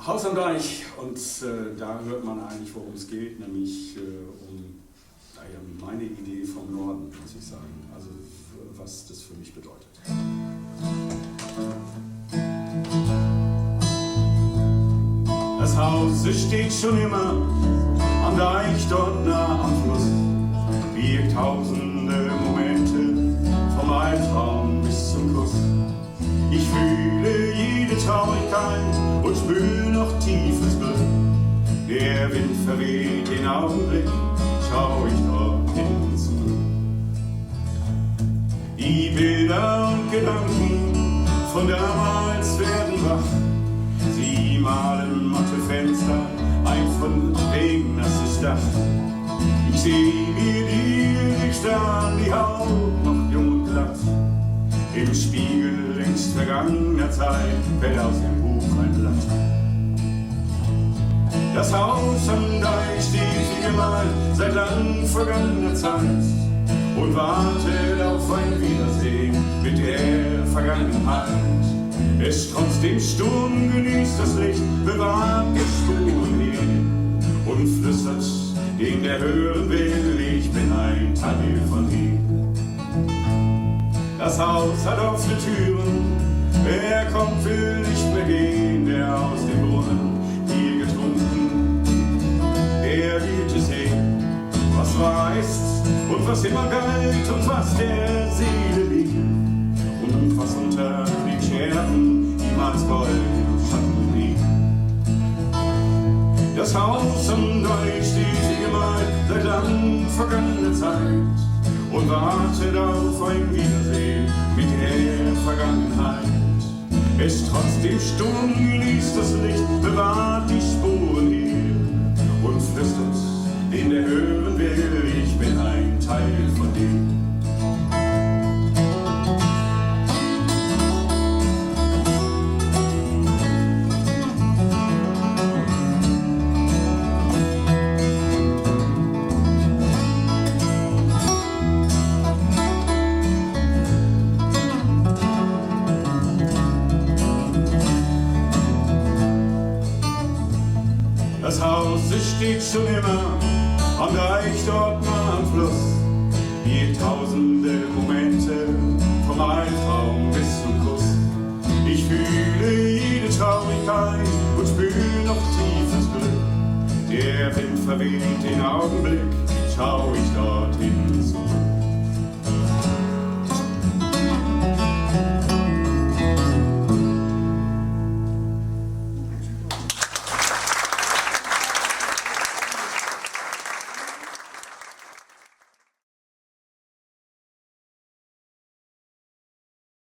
Haus am Deich, und da hört man eigentlich, worum es geht, nämlich um meine Idee vom Norden, muss ich sagen, also was das für mich bedeutet. Das Haus, es steht schon immer am Deich, dort nah am Fluss, birgt tausende Momente, vom Albtraum bis zum Kuss. Ich fühle jede Traurigkeit und spüre noch tiefes Glück. Der Wind verweht den Augenblick, schau ich dorthin zurück. Die Bilder und Gedanken von damals werden wach. Sie malen matte Fenster, ein von Regen nasses Dach. Ich seh mir die Lichter an, die Haut noch jung und glatt. Im Spiegel längst vergangener Zeit fällt aus dem Buch ein Blatt. Das Haus am Deich steht wie gemalt seit lang vergangener Zeit und wartet auf ein Wiedersehen mit der Vergangenheit. Es trotz dem Sturm genießt das Licht, bewahrt die Spuren hier und flüstert, den der hören will, ich bin ein Teil von ihm. Das Haus hat offene Türen, wer kommt, will nicht mehr gehen, der aus dem Brunnen hier getrunken, der wird es sehen, was war ist und was immer galt und was der Seele liegt und was unter den Scherben niemals Gold im Schatten liegt. Das Haus am Deich steht wie gemalt seit lang vergangener Zeit und wartet auf ein Wiedersehen mit der Vergangenheit. Es trotz dem Sturm genießt das Licht, bewahrt die Spuren hier und flüstert, den der hören will, ich bin ein Teil von dem. Das Haus, es steht schon immer am Deich, dort nah am Fluss. Hier tausende Momente, vom Albtraum bis zum Kuss. Ich fühle jede Traurigkeit und spüre noch tiefes Glück. Der Wind verweht den Augenblick, schau ich dorthin zurück.